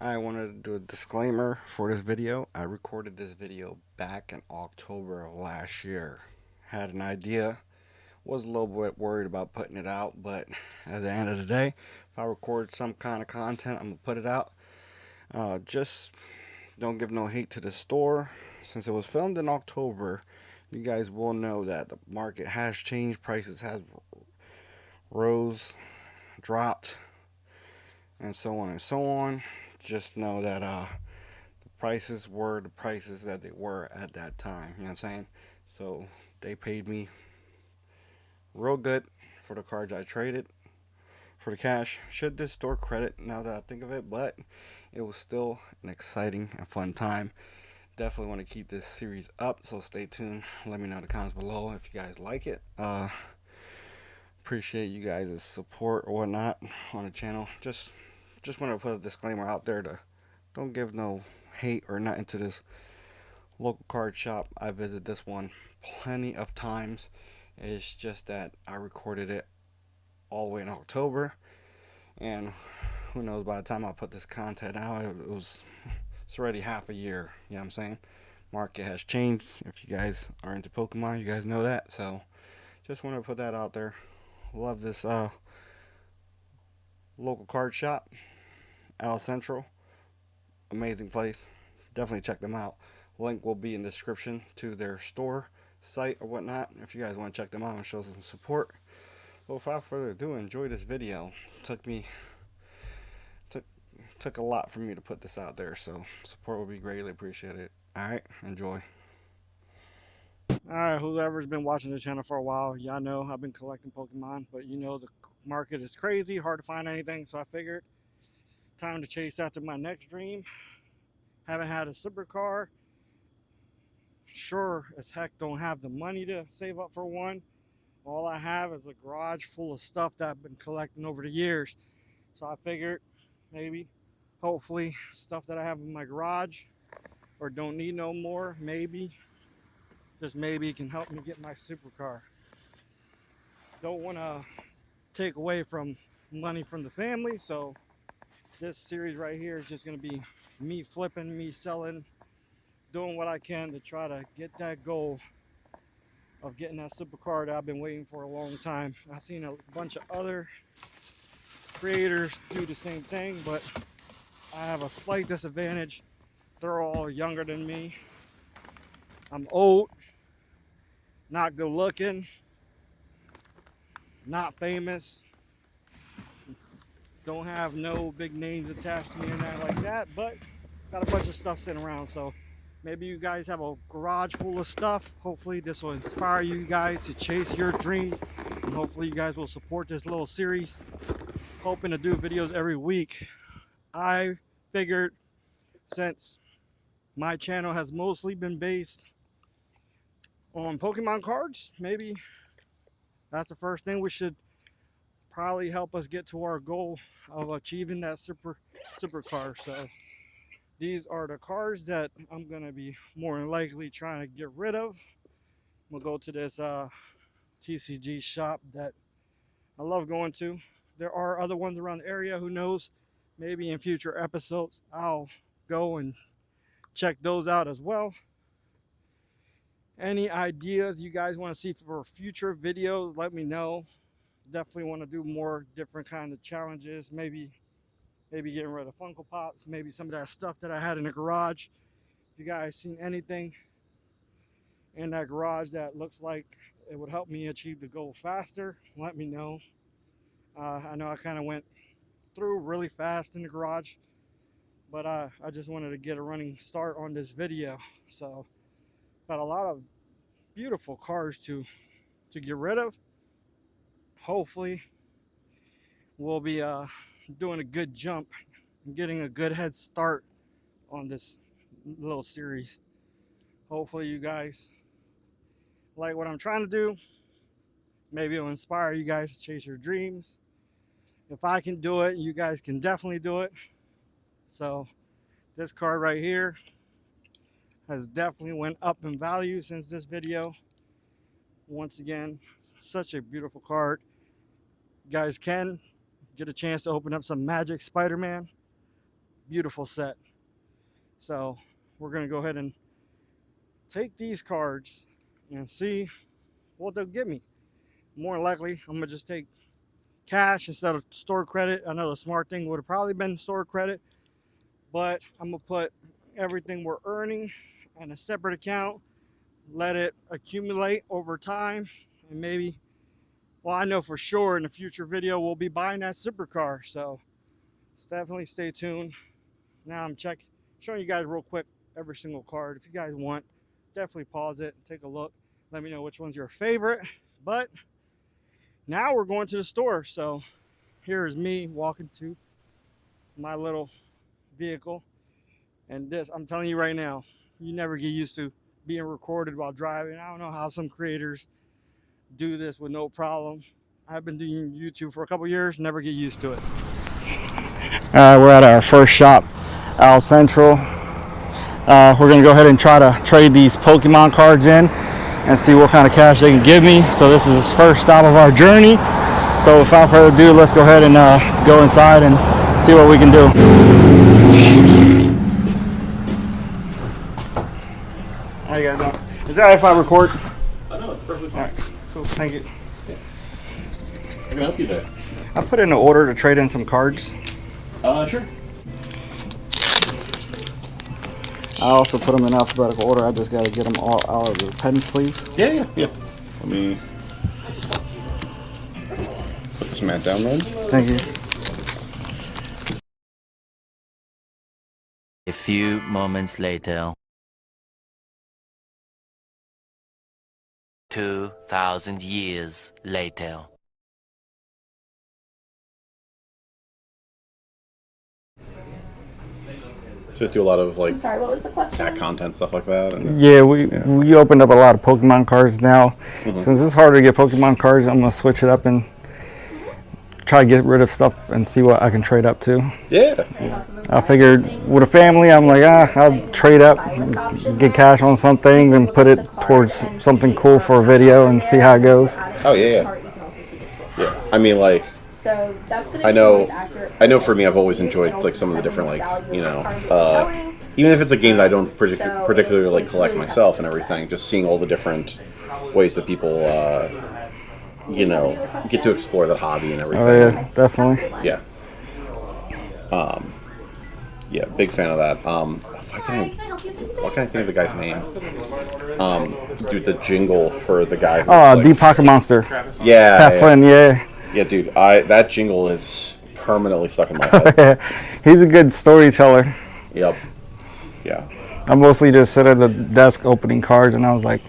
I wanted to do a disclaimer for this video. I recorded this video back in October of last year. Had an idea, was a little bit worried about putting it out, but at the end of the day, if I record some kind of content, I'm gonna put it out. Just don't give no hate to the store. Since it was filmed in October, you guys will know that the market has changed, prices has rose, dropped, and so on and so on. Just know that prices were the prices that they were at that time. You know what I'm saying? So they paid me real good for the cards I traded for the cash. Should this store credit now that I think of it, but it was still an exciting and fun time. Definitely want to keep this series up, so stay tuned. Let me know in the comments below if you guys like it. Appreciate you guys' support or whatnot on the channel. Just want to put a disclaimer out there to don't give no hate or nothing to this local card shop. I visit this one plenty of times. It's just that I recorded it all the way in October, and who knows, by the time I put this content out, it's already half a year. You know what I'm saying? Market has changed. If you guys are into Pokemon, you guys know that. So just want to put that out there. Love this local card shop, Al Central. Amazing place. Definitely check them out. Link will be in the description to their store, site, or whatnot if you guys want to check them out and show some support. Well, without further ado, enjoy this video. Took me took took a lot for me to put this out there, so support will be greatly appreciated. All right, enjoy. All right, whoever's been watching the channel for a while, y'all know I've been collecting Pokemon, but you know the market is crazy, hard to find anything, so I figured time to chase after my next dream. Haven't had a supercar. Sure as heck don't have the money to save up for one. All I have is a garage full of stuff that I've been collecting over the years. So I figured maybe, hopefully, stuff that I have in my garage or don't need no more, maybe, just maybe can help me get my supercar. Don't want to take away from money from the family, so this series right here is just going to be me flipping, me selling, doing what I can to try to get that goal of getting that supercar that I've been waiting for a long time. I've seen a bunch of other creators do the same thing, but I have a slight disadvantage. They're all younger than me. I'm old, not good looking, not famous, don't have no big names attached to me and that like that, but got a bunch of stuff sitting around. So maybe you guys have a garage full of stuff. Hopefully this will inspire you guys to chase your dreams, and hopefully you guys will support this little series. Hoping to do videos every week. I figured since my channel has mostly been based on Pokemon cards, maybe that's the first thing we should probably help us get to our goal of achieving that supercar. So these are the cars that I'm gonna be more than likely trying to get rid of. We'll go to this TCG shop that I love going to. There are other ones around the area, who knows, maybe in future episodes I'll go and check those out as well. Any ideas you guys want to see for future videos, let me know. Definitely want to do more different kind of challenges, maybe getting rid of Funko Pops, maybe some of that stuff that I had in the garage. If you guys seen anything in that garage that looks like it would help me achieve the goal faster, let me know. I know I kind of went through really fast in the garage, but I just wanted to get a running start on this video. So got a lot of beautiful cars to get rid of. Hopefully we'll be doing a good jump and getting a good head start on this little series. Hopefully you guys like what I'm trying to do. Maybe it'll inspire you guys to chase your dreams. If I can do it, you guys can definitely do it. So this card right here has definitely went up in value since this video. Once again, such a beautiful card. You guys can get a chance to open up some Magic Spider-Man. beautiful set. So we're gonna go ahead and take these cards and see what they'll give me. More than likely, I'm gonna just take cash instead of store credit. I know the smart thing would have probably been store credit, but I'm gonna put everything we're earning in a separate account, let it accumulate over time, and maybe, well, I know for sure in the future video we'll be buying that supercar. So definitely stay tuned. Now I'm showing you guys real quick every single card. If you guys want, definitely pause it, take a look, let me know which one's your favorite. But now we're going to the store. So here is me walking to my little vehicle, and this, I'm telling you right now, you never get used to being recorded while driving. I don't know how some creators do this with no problem. I've been doing YouTube for a couple years, never get used to it. We're at our first shop, Al Central. We're gonna go ahead and try to trade these Pokemon cards in and see what kind of cash they can give me. So this is the first stop of our journey. So without further ado, let's go ahead and go inside and see what we can do. How you guys doing? Is that all right if I record? No, it's perfectly fine. All right, cool, thank you. Yeah. I can help you there. I put in an order to trade in some cards. Sure. I also put them in alphabetical order. I just got to get them all out of the pen sleeves. Yeah. Let me put this mat down then. Thank you. A few moments later. 2,000 years later. Just do a lot of like I'm sorry, what was the question? cat content, stuff like that. And, Yeah, we opened up a lot of Pokemon cards now. Since it's harder to get Pokemon cards, I'm gonna switch it up and try to get rid of stuff and see what I can trade up to. yeah. I figured with a family, I'm like, I'll trade up, get cash on some things, and put it towards something cool for a video and see how it goes. Oh yeah. I mean, like, So that's gonna I be know, the most accurate I know. For me, I've always enjoyed like some of the different, like, you know, even if it's a game that I don't particularly like collect myself and everything, just seeing all the different ways that people, you know, get to explore that hobby and everything. Oh yeah, definitely. Yeah. Yeah, big fan of that. Why can't I think of the guy's name? Dude, the jingle for the guy. Oh, the Pocket Monster. Yeah. Pat Flynn, yeah. Yeah, dude. That jingle is permanently stuck in my head. He's a good storyteller. Yep. Yeah. I mostly just sit at the desk opening cards, and I was like,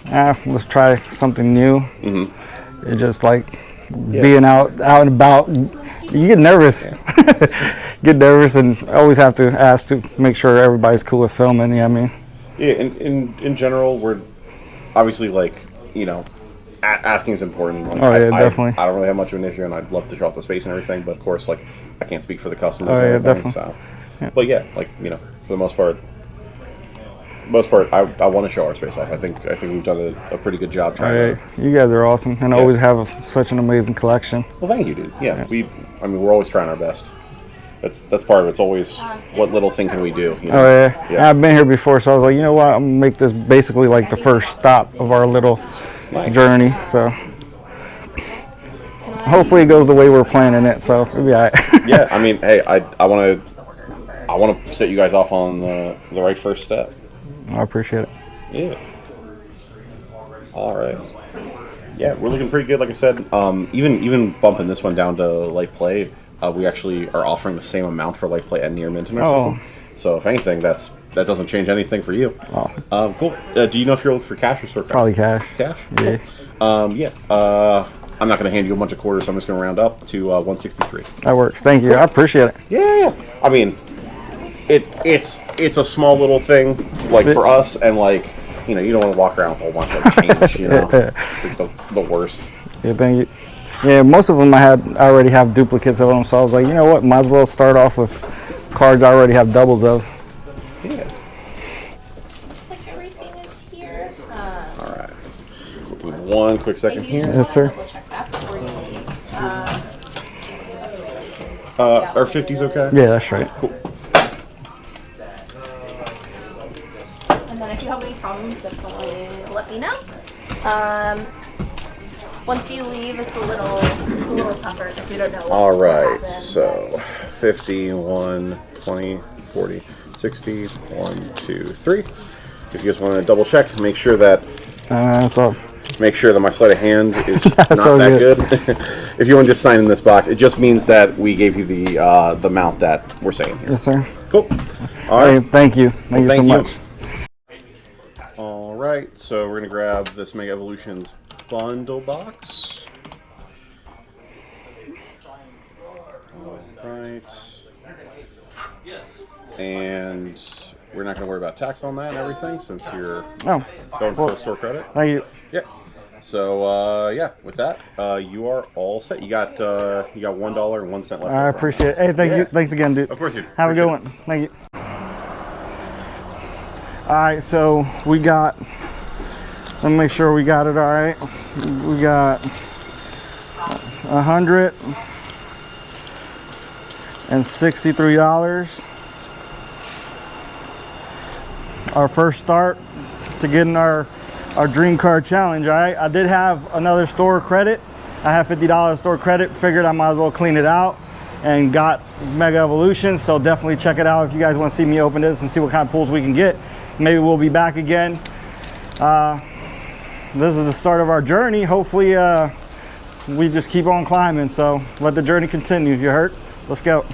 let's try something new. Mm-hmm. It's just like being out and about. You get nervous. Get nervous, and always have to ask to make sure everybody's cool with filming. You know what I mean? Yeah. In general, we're obviously like, you know, asking is important. Like, definitely. I don't really have much of an issue, and I'd love to show off the space and everything, but of course, like, I can't speak for the customers. Oh, and yeah, everything, definitely. So. But yeah, like, you know, for the most part, I want to show our space off. I think we've done a pretty good job trying. You guys are awesome, and always have such an amazing collection. Well, thank you, dude. Yeah, we're always trying our best. That's part of it. It's always what little thing can we do. You know? Oh yeah. I've been here before, so I was like, you know what? I'm gonna make this basically like the first stop of our little journey. So hopefully it goes the way we're planning it. So it'll be all right. Yeah, I mean, hey, I want to set you guys off on the right first step. I appreciate it. Yeah. All right. Yeah, we're looking pretty good. Like I said, even bumping this one down to light play, we actually are offering the same amount for light play and near mint in our system. So if anything, that doesn't change anything for you. Awesome. Cool. Do you know if you're looking for cash or store credit? Probably cash. Cash. Yeah. Yeah. I'm not going to hand you a bunch of quarters, so I'm just going to round up to 163. That works. Thank you. I appreciate it. Yeah. I mean, it's a small little thing, like, for us, and like, you know, you don't want to walk around with a whole bunch of change, you know. It's like the worst. Yeah, thank you. Yeah, most of them I already have duplicates of them, so I was like, you know what, might as well start off with cards I already have doubles of. Yeah. Looks like everything is here. All right. Give me one quick second here. Yes, sir. Double check that before you leave. Are 50s okay? Yeah, that's right. Cool. you have any problems, definitely let me know. Once you leave, it's a little tougher because we don't know. All what right, happened. so 50, 1, 20, 40, 60, 1, 2, 3. If you guys want to double check, make sure that make sure that my sleight of hand is not that good. If you want to just sign in this box, it just means that we gave you the amount that we're saying here. Yes, sir. Cool. All right. Hey, thank you. Thank you so much. All right, so we're gonna grab this Mega Evolutions bundle box. All right. And we're not gonna worry about tax on that and everything since you're going full store credit. Thank you. Yeah. So yeah, with that, you are all set. You got $1.01 left. I appreciate it. Hey, thank you. Thanks again, dude. Of course, you. Have a good one. Thank you. All right, so we got. Let me make sure we got it all right. We got $163. Our first start to getting our dream card challenge. All right, I did have another store credit. I have $50 store credit. Figured I might as well clean it out and got Mega Evolution. So definitely check it out if you guys want to see me open this and see what kind of pulls we can get. Maybe we'll be back again. This is the start of our journey. Hopefully we just keep on climbing. So let the journey continue. You heard? Let's go.